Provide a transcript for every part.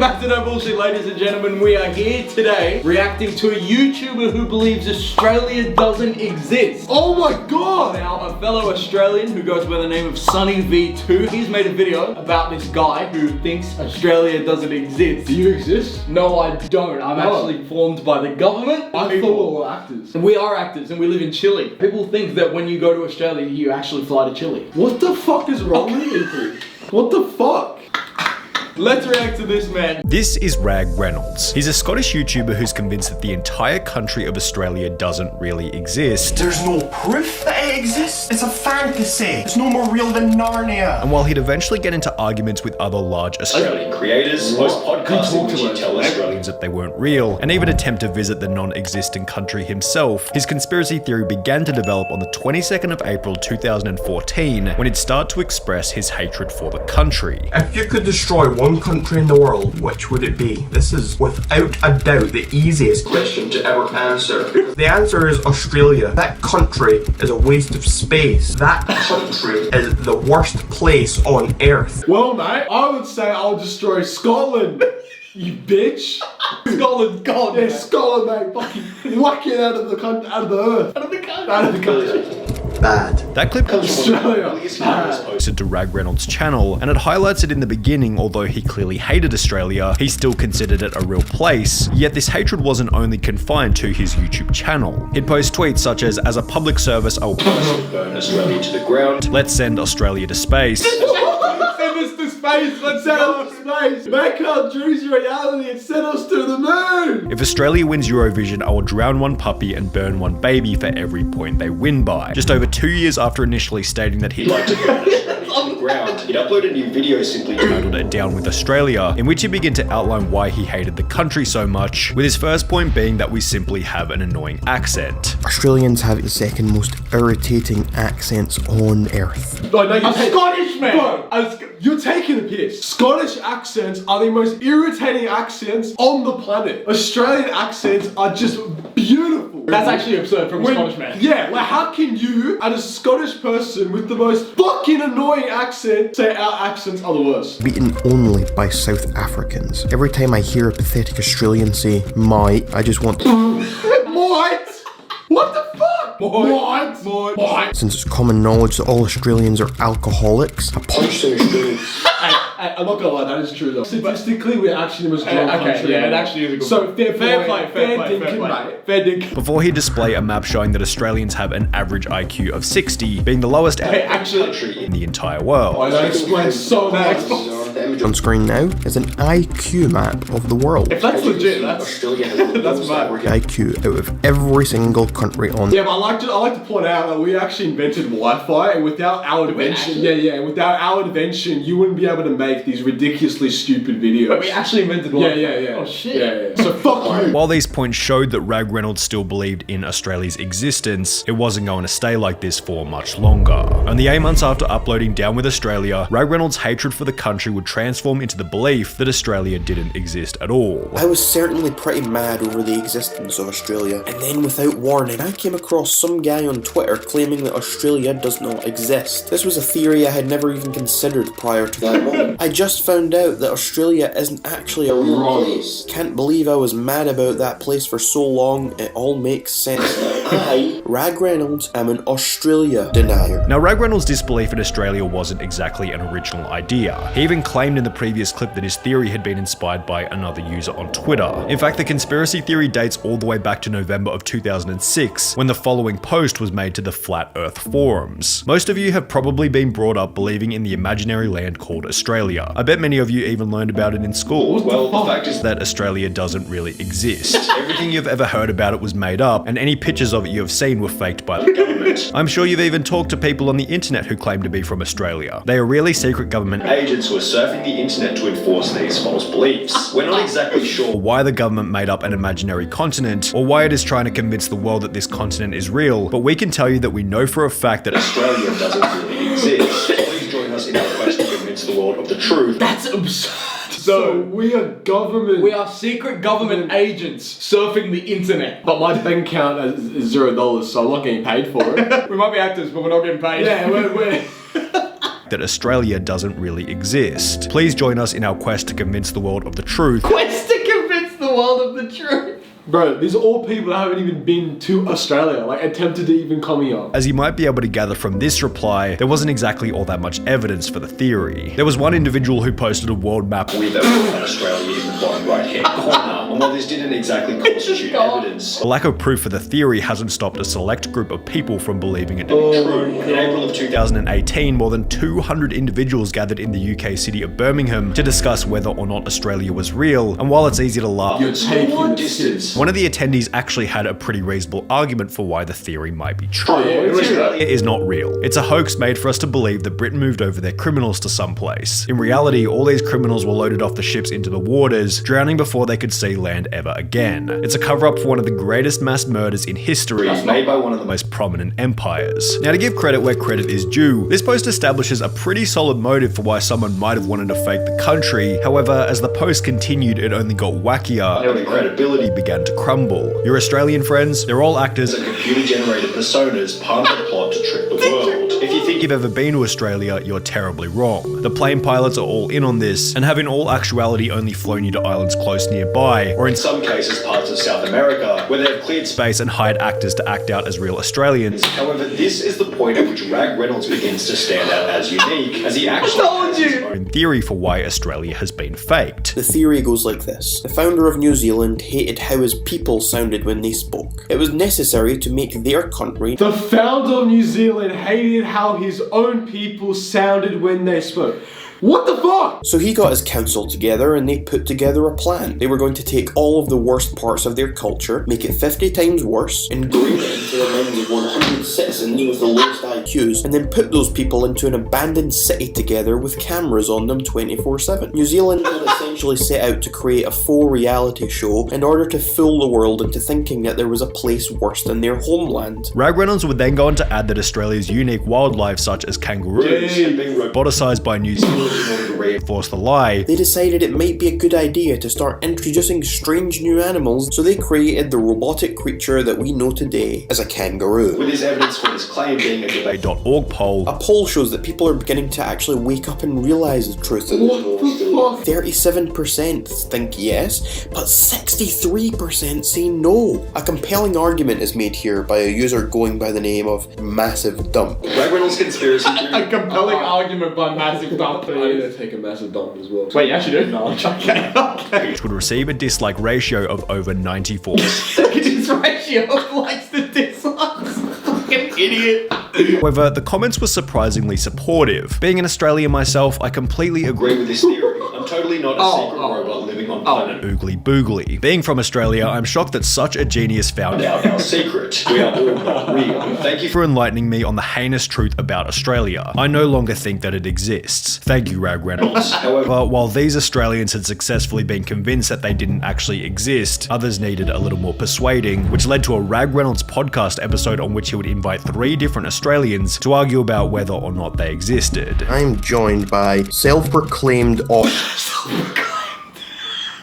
back to No Bullshit, ladies and gentlemen. We are here today reacting to a YouTuber who believes Australia doesn't exist. Oh my god! Now, a fellow Australian who goes by the name of Sunny V2, he's made a video about this guy who thinks Australia doesn't exist. Do you exist? No, I don't. I'm actually formed by the government. I thought we were actors. We are actors and we live in Chile. People think that when you go to Australia, you actually fly to Chile. What the fuck is wrong with people? What the fuck? Let's react to this man. This is Rag Reynolds. He's a Scottish YouTuber who's convinced that the entire country of Australia doesn't really exist. There's no proof that it exists. It's a fantasy. It's no more real than Narnia. And while he'd eventually get into arguments with other large Australian creators, host podcasts in which he'd tell Australians that they weren't real, and even attempt to visit the non-existent country himself, his conspiracy theory began to develop on the 22nd of April 2014, when he'd start to express his hatred for the country. If you could destroy one country in the world, which would it be? This is without a doubt the easiest question to ever answer. The answer is Australia. That country is a waste of space. That country is the worst place on earth. Well, mate, I would say I'll destroy Scotland. You bitch. Scotland, God. Yeah, Scotland, mate. Fucking whack it out of the earth. Out of the country. Out of the country. Bad. That clip comes from Australia. posted to Rag Reynolds' channel, and it highlights it in the beginning. Although he clearly hated Australia, he still considered it a real place. Yet this hatred wasn't only confined to his YouTube channel. He'd post tweets such as a public service, I'll burn Australia to the ground. Let's send Australia to space. Send us to space. Let's Send us to space. Make our dreams reality and send us to the moon. If Australia wins Eurovision, I will drown one puppy and burn one baby for every point they win by. Just over 2 years after initially stating that he'd like to burn Australia to the ground, he'd upload a new video simply titled it Down with Australia, in which he began to outline why he hated the country so much, with his first point being that we simply have an annoying accent. Australians have the second most irritating accents on earth. No, you're Scottish, man. Bro, you're taking a piss. Scottish accents are the most irritating accents on the planet. Australian accents are just beautiful. That's actually absurd from a Scottish man. Yeah, like how can you, as a Scottish person with the most fucking annoying accent, say our accents are the worst? Beaten only by South Africans. Every time I hear a pathetic Australian say, "my," I just want What? What the fuck? What? Since it's common knowledge that all Australians are alcoholics, I punch the Australians. I'm not gonna lie, that is true though. Statistically, we're actually the most drunk country. Yeah, it actually is a good So point. fair Fair play, play. mate. Fair dinkum. Before he display a map showing that Australians have an average IQ of 60, being the lowest country in the entire world. Oh, that explains so much. On screen now is an IQ map of the world. If that's legit, that's mad. IQ out of every single country on Yeah, but I like to point out that we actually invented Wi-Fi, and without our invention, without our invention, you wouldn't be able to make these ridiculously stupid videos. But we actually invented one. Yeah. Oh shit. Yeah. So fuck you. While these points showed that Rag Reynolds still believed in Australia's existence, it wasn't going to stay like this for much longer. Only 8 months after uploading Down with Australia, Rag Reynolds' hatred for the country would transform into the belief that Australia didn't exist at all. I was certainly pretty mad over the existence of Australia, and then without warning, I came across some guy on Twitter claiming that Australia does not exist. This was a theory I had never even considered prior to that moment. I just found out that Australia isn't actually a real place. Can't believe I was mad about that place for so long, it all makes sense. I, Rag Reynolds, am an Australia denier. Now, Rag Reynolds' disbelief in Australia wasn't exactly an original idea. He even claimed in the previous clip that his theory had been inspired by another user on Twitter. In fact, the conspiracy theory dates all the way back to November of 2006, when the following post was made to the Flat Earth forums. Most of you have probably been brought up believing in the imaginary land called Australia. I bet many of you even learned about it in school. Well, the fact is that Australia doesn't really exist. Everything you've ever heard about it was made up, and any pictures of it you have seen were faked by the government. I'm sure you've even talked to people on the internet who claim to be from Australia. They are really secret government agents who are surfing the internet to enforce these false beliefs. We're not exactly sure why the government made up an imaginary continent, or why it is trying to convince the world that this continent is real, but we can tell you that we know for a fact that Australia doesn't really exist. Please join us in our quest to convince the world of the truth. That's absurd. So we are government. We are secret government agents surfing the internet. But my bank account is $0, so I'm not getting paid for it. We might be actors, but we're not getting paid. Yeah, we're that Australia doesn't really exist. Please join us in our quest to convince the world of the truth. Quest to convince the world of the truth. Bro, these are all people that haven't even been to Australia, like attempted to even come here. As you might be able to gather from this reply, there wasn't exactly all that much evidence for the theory. There was one individual who posted a world map with Australia in the bottom right hand corner. And while this didn't exactly constitute evidence, the lack of proof for the theory hasn't stopped a select group of people from believing it to be true. in April of 2018, more than 200 individuals gathered in the UK city of Birmingham to discuss whether or not Australia was real, and while it's easy to laugh, You're taking the distance. one of the attendees actually had a pretty reasonable argument for why the theory might be true. Oh, yeah, Australia is not real. It's a hoax made for us to believe that Britain moved over their criminals to some place. In reality, all these criminals were loaded off the ships into the waters, drowning before they could see land ever again. It's a cover-up for one of the greatest mass murders in history, made by one of the most prominent empires. Now, to give credit where credit is due, this post establishes a pretty solid motive for why someone might have wanted to fake the country. However, as the post continued, it only got wackier, and credibility began to crumble. Your Australian friends, they're all actors and computer-generated personas part of the plot to trick the world. If you think you've ever been to Australia, you're terribly wrong. The plane pilots are all in on this, and have in all actuality only flown you to islands close nearby, or in in some cases parts of South America where they have cleared space. space and hired actors to act out as real Australians. However, this is the point at which Rag Reynolds begins to stand out as unique, as he actually has his own In theory for why Australia has been faked. The theory goes like this. The founder of New Zealand hated how his people sounded when they spoke. It was necessary to make their country The founder of New Zealand hated how his own people sounded when they spoke. What the fuck? So he got his council together and they put together a plan. They were going to take all of the worst parts of their culture, make it 50 times worse, ingrain it into their minds of 100 citizens with the lowest IQs, and then put those people into an abandoned city together with cameras on them 24/7. New Zealand had essentially set out to create a faux reality show in order to fool the world into thinking that there was a place worse than their homeland. Rag Reynolds would then go on to add that Australia's unique wildlife such as kangaroos, roboticized by New Zealand in order to reinforce the lie. They decided it might be a good idea to start introducing strange new animals, so they created the robotic creature that we know today as a kangaroo. with his evidence for his claim being a debate. .org poll. A poll shows that people are beginning to actually wake up and realize the truth of What the fuck? 37% think yes, but 63% say no. A compelling argument is made here by a user going by the name of Massive Dump. Rag Reynolds' conspiracy A theory. compelling argument by Massive Dump. I need to take a massive dump as well. Wait, you actually do? No, okay. Which would receive a dislike ratio of over 94. His ratio of likes to dislikes. Fucking idiot. However, the comments were surprisingly supportive. Being an Australian myself, I completely agree Agree with this theory. I'm totally not a secret robot living on planet Oogly boogly. Being from Australia, I'm shocked that such a genius found out. our secret. We are all not real. Thank you for For enlightening me on the heinous truth about Australia. I no longer think that it exists. Thank you, Rag Reynolds. However, While these Australians had successfully been convinced that they didn't actually exist, others needed a little more persuading, which led to a Rag Reynolds podcast episode on which he would invite 3 different Australians to argue about whether or not they existed. I'm joined by self-proclaimed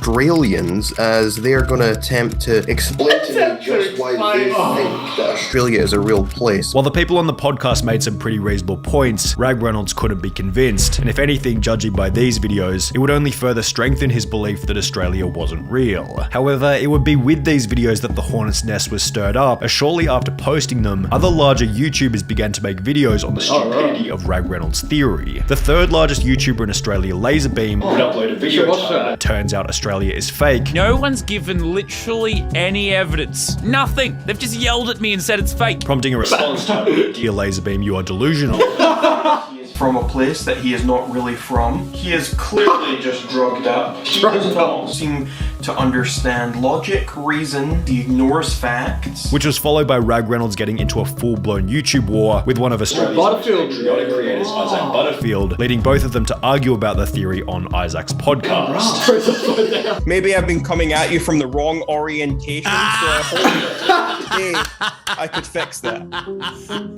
Australians as they're going to attempt to explain to me just why they think that Australia is a real place. While the people on the podcast made some pretty reasonable points, Rag Reynolds couldn't be convinced, and if anything, judging by these videos, it would only further strengthen his belief that Australia wasn't real. However, it would be with these videos that the hornet's nest was stirred up, as shortly after posting them, other larger YouTubers began to make videos on the stupidity of Rag Reynolds' theory. The third largest YouTuber in Australia, Laserbeam, would upload a video. Watch that. turns out Australia is fake. No one's given literally any evidence. Nothing. They've just yelled at me and said it's fake. Prompting a response to, "Dear Laserbeam, you are delusional." From a place that he is not really from. He is clearly just drugged up. He does not seem to understand logic, reason. He ignores facts. Which was followed by Rag Reynolds getting into a full-blown YouTube war with one of Australia's Butterfield. Patriotic creators Isaac Butterfield. leading both of them to argue about the theory on Isaac's podcast. Maybe I've been coming at you from the wrong orientation, so I hope today I could fix that.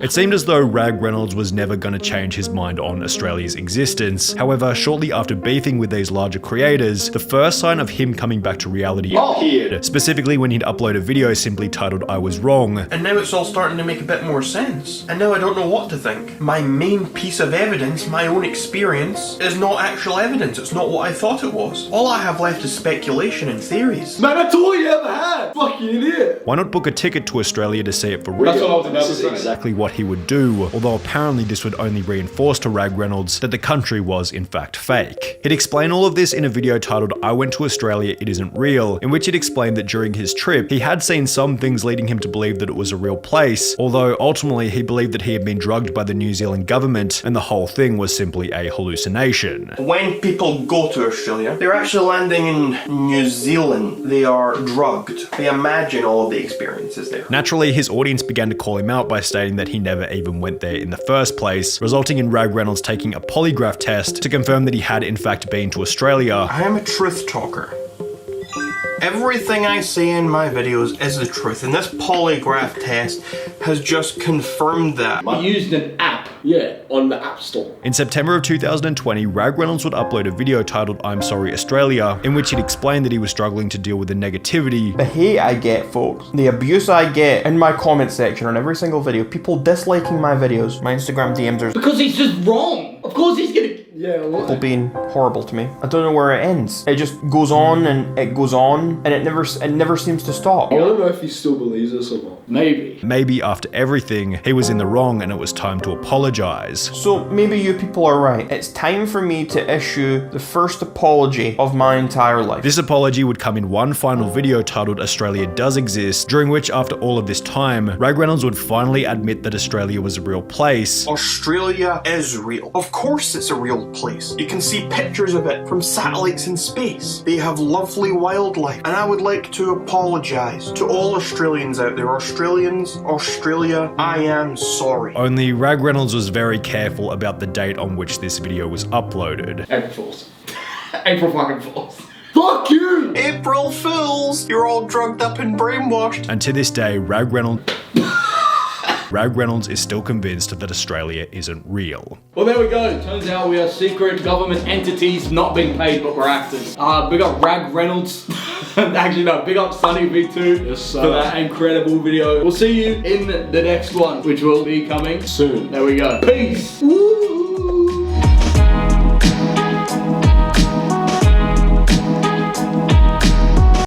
It seemed as though Rag Reynolds was never going to change his mind on Australia's existence. However, shortly after beefing with these larger creators, the first sign of him coming back back to reality appeared. specifically when he'd upload a video simply titled I Was Wrong. And now it's all starting to make a bit more sense. And now I don't know what to think. My main piece of evidence, my own experience, is not actual evidence. It's not what I thought it was. All I have left is speculation and theories. Man, that's all you ever had! Fucking idiot! Why not book a ticket to Australia to see it for real? That's what I was about to This is say. exactly What he would do, although apparently this would only reinforce to Rag Reynolds that the country was in fact fake. He'd explain all of this in a video titled I Went to Australia, It Isn't Real, in which he'd explained that during his trip, he had seen some things leading him to believe that it was a real place, although ultimately he believed that he had been drugged by the New Zealand government and the whole thing was simply a hallucination. When people go to Australia, they're actually landing in New Zealand. They are drugged. They imagine all of the experiences there. Naturally, his audience began to call him out by stating that he never even went there in the first place, resulting in Rag Reynolds taking a polygraph test to confirm that he had in fact been to Australia. I am a truth talker. Everything I say in my videos is the truth, and this polygraph test has just confirmed that. He used an app. Yeah, on the App Store. In September of 2020, Rag Reynolds would upload a video titled I'm Sorry Australia, in which he'd explained that he was struggling to deal with the negativity. The hate I get, folks, the abuse I get in my comment section on every single video, people disliking my videos, my Instagram DMs are Because he's just wrong. Of course he's gonna... Yeah, what? people being horrible to me. I don't know where it ends. It just goes on and it goes on, and it never seems to stop. I don't know if he still believes us or not. Maybe. Maybe after everything, he was in the wrong and it was time to apologize. So maybe you people are right. It's time for me to issue the first apology of my entire life. This apology would come in one final video titled Australia Does Exist, during which after all of this time, Rag Reynolds would finally admit that Australia was a real place. Australia is real. Of course it's a real place. You can see pictures of it from satellites in space. They have lovely wildlife. And I would like to apologise to all Australians out there. Australians, Australia, I am sorry. Only Rag Reynolds was very careful about the date on which this video was uploaded. April Fools. April fucking Fools. Fuck you! April Fools! You're all drugged up and brainwashed. And to this day, Rag Reynolds is still convinced that Australia isn't real. Well, there we go. Turns out we are secret government entities not being paid, but we're actors. Big up Rag Reynolds. Actually, no, big up Sunny V2 Yes, sir. for that incredible video. We'll see you in the next one, which will be coming Soon. There we go. Peace. Woo!